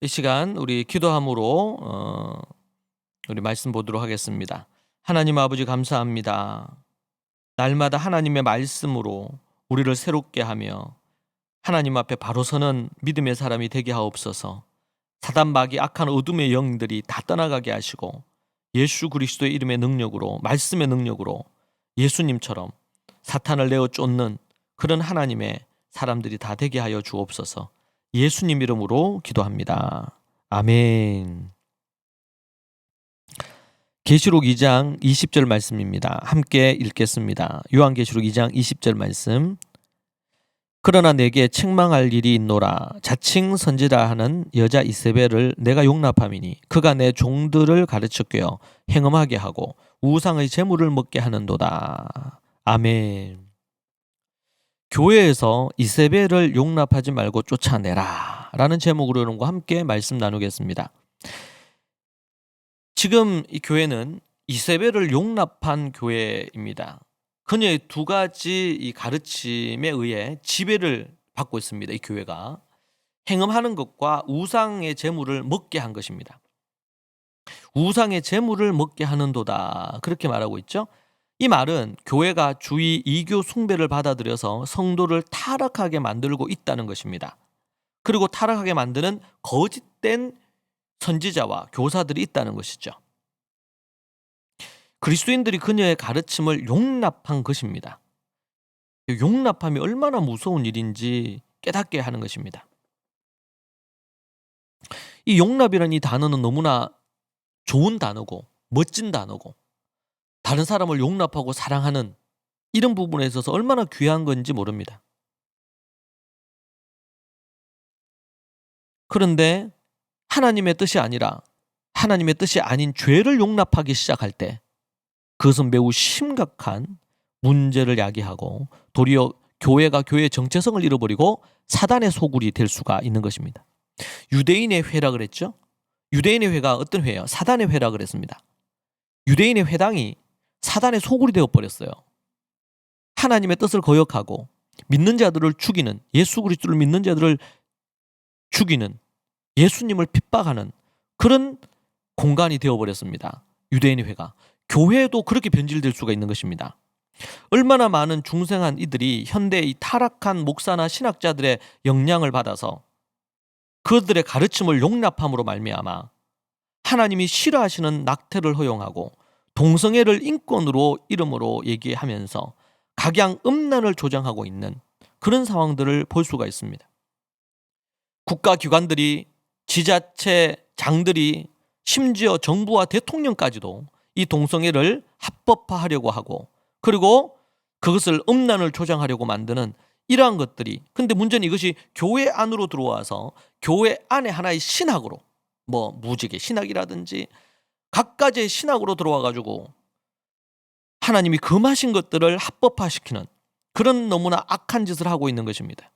이 시간 우리 기도함으로 우리 말씀 보도록 하겠습니다. 하나님 아버지 감사합니다. 날마다 하나님의 말씀으로 우리를 새롭게 하며 하나님 앞에 바로 서는 믿음의 사람이 되게 하옵소서. 사단 마귀 악한 어둠의 영들이 다 떠나가게 하시고 예수 그리스도의 이름의 능력으로, 말씀의 능력으로 예수님처럼 사탄을 내어 쫓는 그런 하나님의 사람들이 다 되게 하여 주옵소서. 예수님 이름으로 기도합니다. 아멘. 계시록 2장 20절 말씀입니다. 함께 읽겠습니다. 요한계시록 2장 20절 말씀. 그러나 내게 책망할 일이 있노라. 자칭 선지라 하는 여자 이세벨을 내가 용납함이니 그가 내 종들을 가르쳐 꿰어 행음하게 하고 우상의 제물을 먹게 하는도다. 아멘. 교회에서 이세벨을 용납하지 말고 쫓아내라 라는 제목으로 여러분과 함께 말씀 나누겠습니다. 지금 이 교회는 이세벨을 용납한 교회입니다. 그녀의 두 가지 이 가르침에 의해 지배를 받고 있습니다. 이 교회가 행음하는 것과 우상의 제물을 먹게 한 것입니다. 우상의 제물을 먹게 하는도다 그렇게 말하고 있죠. 이 말은 교회가 주의 이교 숭배를 받아들여서 성도를 타락하게 만들고 있다는 것입니다. 그리고 타락하게 만드는 거짓된 선지자와 교사들이 있다는 것이죠. 그리스도인들이 그녀의 가르침을 용납한 것입니다. 용납함이 얼마나 무서운 일인지 깨닫게 하는 것입니다. 이 용납이라는 이 단어는 너무나 좋은 단어고 멋진 단어고 다른 사람을 용납하고 사랑하는 이런 부분에 있어서 얼마나 귀한 건지 모릅니다. 그런데 하나님의 뜻이 아니라 하나님의 뜻이 아닌 죄를 용납하기 시작할 때 그것은 매우 심각한 문제를 야기하고 도리어 교회가 교회의 정체성을 잃어버리고 사단의 소굴이 될 수가 있는 것입니다. 유대인의 회라 했죠. 유대인의 회가 어떤 회예요? 사단의 회라 그랬습니다. 유대인의 회당이 사단의 소굴이 되어버렸어요. 하나님의 뜻을 거역하고 믿는 자들을 죽이는, 예수 그리스도를 믿는 자들을 죽이는, 예수님을 핍박하는 그런 공간이 되어버렸습니다. 유대인의 회가. 교회도 그렇게 변질될 수가 있는 것입니다. 얼마나 많은 중생한 이들이 현대의 타락한 목사나 신학자들의 영향을 받아서 그들의 가르침을 용납함으로 말미암아 하나님이 싫어하시는 낙태를 허용하고 동성애를 인권으로 이름으로 얘기하면서 각양음란을 조장하고 있는 그런 상황들을 볼 수가 있습니다. 국가기관들이, 지자체 장들이, 심지어 정부와 대통령까지도 이 동성애를 합법화하려고 하고 그리고 그것을 음란을 조장하려고 만드는 이러한 것들이, 근데 문제는 이것이 교회 안으로 들어와서 교회 안에 하나의 신학으로, 무지개 신학이라든지 각가지의 신학으로 들어와가지고 하나님이 금하신 것들을 합법화시키는 그런 너무나 악한 짓을 하고 있는 것입니다.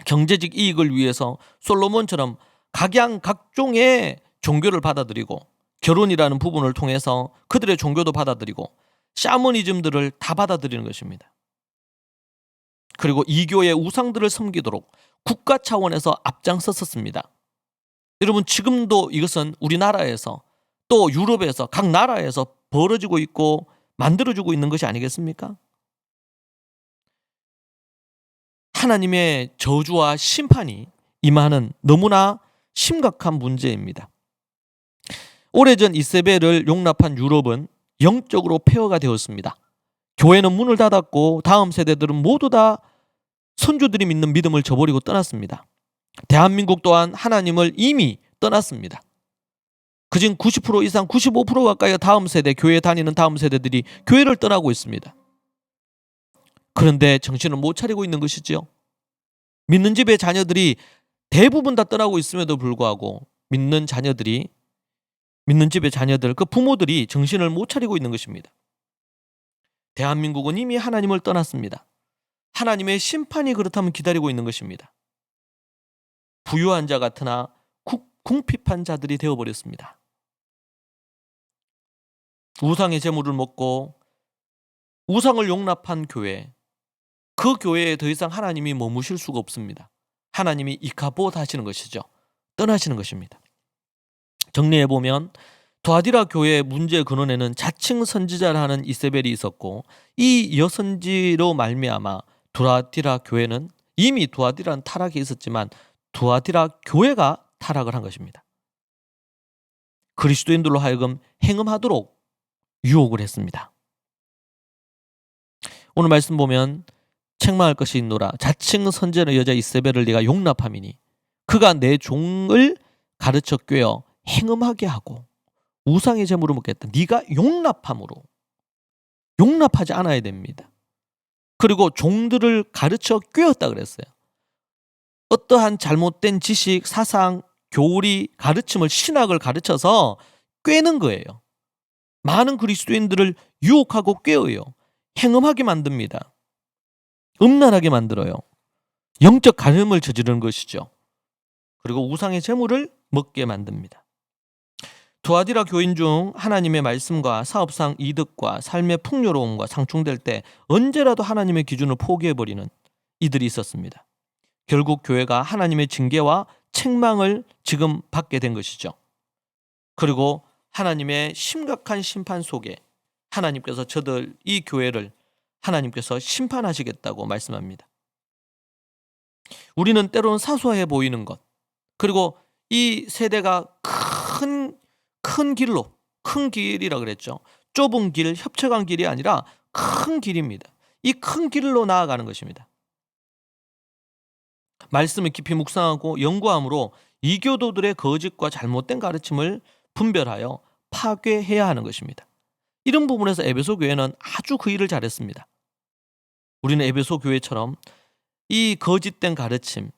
경제적 이익을 위해서 솔로몬처럼 각종의 종교를 받아들이고 결혼이라는 부분을 통해서 그들의 종교도 받아들이고 샤머니즘들을 다 받아들이는 것입니다. 그리고 이교의 우상들을 섬기도록 국가 차원에서 앞장섰었습니다. 여러분, 지금도 이것은 우리나라에서 또 유럽에서 각 나라에서 벌어지고 있고 만들어지고 있는 것이 아니겠습니까? 하나님의 저주와 심판이 임하는 너무나 심각한 문제입니다. 오래전 이세벨을 용납한 유럽은 영적으로 폐허가 되었습니다. 교회는 문을 닫았고 다음 세대들은 모두 다 선조들이 믿는 믿음을 저버리고 떠났습니다. 대한민국 또한 하나님을 이미 떠났습니다. 그중 90% 이상 95% 가까이 다음 세대, 교회에 다니는 다음 세대들이 교회를 떠나고 있습니다. 그런데 정신을 못 차리고 있는 것이죠. 믿는 집의 자녀들이 대부분 다 떠나고 있음에도 불구하고 믿는 집의 자녀들, 그 부모들이 정신을 못 차리고 있는 것입니다. 대한민국은 이미 하나님을 떠났습니다. 하나님의 심판이 그렇다면 기다리고 있는 것입니다. 부유한 자 같으나 궁핍한 자들이 되어버렸습니다. 우상의 제물을 먹고 우상을 용납한 교회, 그 교회에 더 이상 하나님이 머무실 수가 없습니다. 하나님이 이카봇 하시는 것이죠. 떠나시는 것입니다. 정리해보면 두아디라 교회의 문제의 근원에는 자칭 선지자라는 이세벨이 있었고, 이 여선지로 말미암아 두아디라 교회는 이미 두아디라는 타락이 있었지만 두아디라 교회가 타락을 한 것입니다. 그리스도인들로 하여금 행음하도록 유혹을 했습니다. 오늘 말씀 보면 책망할 것이 있노라. 자칭 선지자의 여자 이세벨을 네가 용납함이니 그가 내 종을 가르쳐 꿰어 행음하게 하고 우상의 제물을 먹겠다. 네가 용납함으로, 용납하지 않아야 됩니다. 그리고 종들을 가르쳐 꿰었다 그랬어요. 어떠한 잘못된 지식, 사상, 교리, 가르침을, 신학을 가르쳐서 꿰는 거예요. 많은 그리스도인들을 유혹하고 꿰어요. 행음하게 만듭니다. 음란하게 만들어요. 영적 간음을 저지르는 것이죠. 그리고 우상의 제물을 먹게 만듭니다. 두아디라 교인 중 하나님의 말씀과 사업상 이득과 삶의 풍요로움과 상충될 때 언제라도 하나님의 기준을 포기해버리는 이들이 있었습니다. 결국 교회가 하나님의 징계와 책망을 지금 받게 된 것이죠. 그리고 하나님의 심각한 심판 속에 하나님께서 저들 이 교회를 하나님께서 심판하시겠다고 말씀합니다. 우리는 때로는 사소해 보이는 것, 그리고 이 세대가 큰 길로, 큰 길이라 그랬죠. 좁은 길, 협착한 길이 아니라 큰 길입니다. 이 큰 길로 나아가는 것입니다. 말씀을 깊이 묵상하고 연구함으로 이교도들의 거짓과 잘못된 가르침을 분별하여 파괴해야 하는 것입니다. 이런 부분에서 에베소 교회는 아주 그 일을 잘했습니다. 우리는 에베소 교회처럼 이 거짓된 가르침,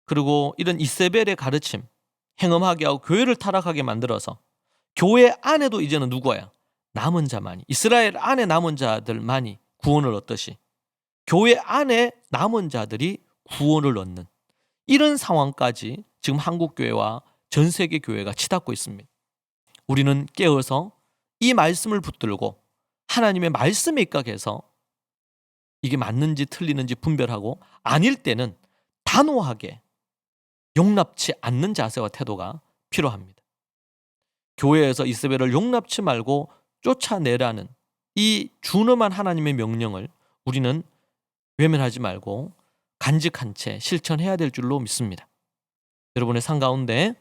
그리고 이런 이세벨의 가르침, 행음하게 하고 교회를 타락하게 만들어서 교회 안에도 이제는 누구야? 남은 자만이, 이스라엘 안에 남은 자들만이 구원을 얻듯이 교회 안에 남은 자들이 구원을 얻는 이런 상황까지 지금 한국교회와 전 세계 교회가 치닫고 있습니다. 우리는 깨어서 이 말씀을 붙들고 하나님의 말씀에 입각해서 이게 맞는지 틀리는지 분별하고 아닐 때는 단호하게 용납치 않는 자세와 태도가 필요합니다. 교회에서 이세벨을 용납치 말고 쫓아내라는 이 준엄한 하나님의 명령을 우리는 외면하지 말고 간직한 채 실천해야 될 줄로 믿습니다. 여러분의 삶 가운데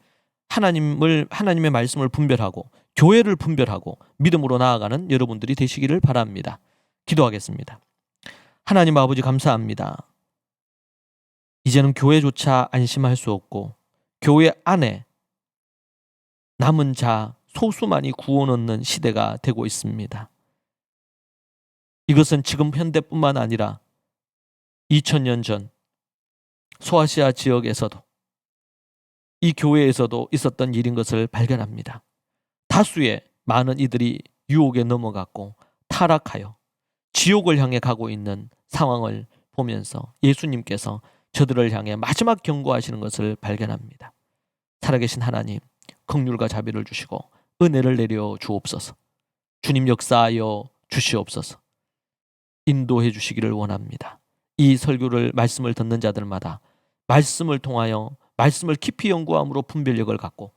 하나님의 말씀을 분별하고 교회를 분별하고 믿음으로 나아가는 여러분들이 되시기를 바랍니다. 기도하겠습니다. 하나님 아버지 감사합니다. 이제는 교회조차 안심할 수 없고 교회 안에 남은 자 소수만이 구원 얻는 시대가 되고 있습니다. 이것은 지금 현대뿐만 아니라 2000년 전 소아시아 지역에서도 이 교회에서도 있었던 일인 것을 발견합니다. 다수의 많은 이들이 유혹에 넘어갔고 타락하여 지옥을 향해 가고 있는 상황을 보면서 예수님께서 저들을 향해 마지막 경고하시는 것을 발견합니다. 살아계신 하나님, 긍휼과 자비를 주시고 은혜를 내려 주옵소서. 주님 역사하여 주시옵소서. 인도해 주시기를 원합니다. 이 설교를 말씀을 듣는 자들마다 말씀을 통하여 말씀을 깊이 연구함으로 분별력을 갖고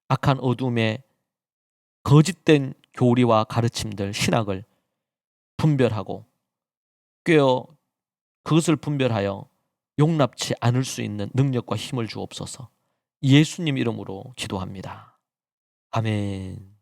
악한 어둠의 거짓된 교리와 가르침들, 신학을 분별하고 꿰어 그것을 분별하여 용납치 않을 수 있는 능력과 힘을 주옵소서. 예수님 이름으로 기도합니다. 아멘.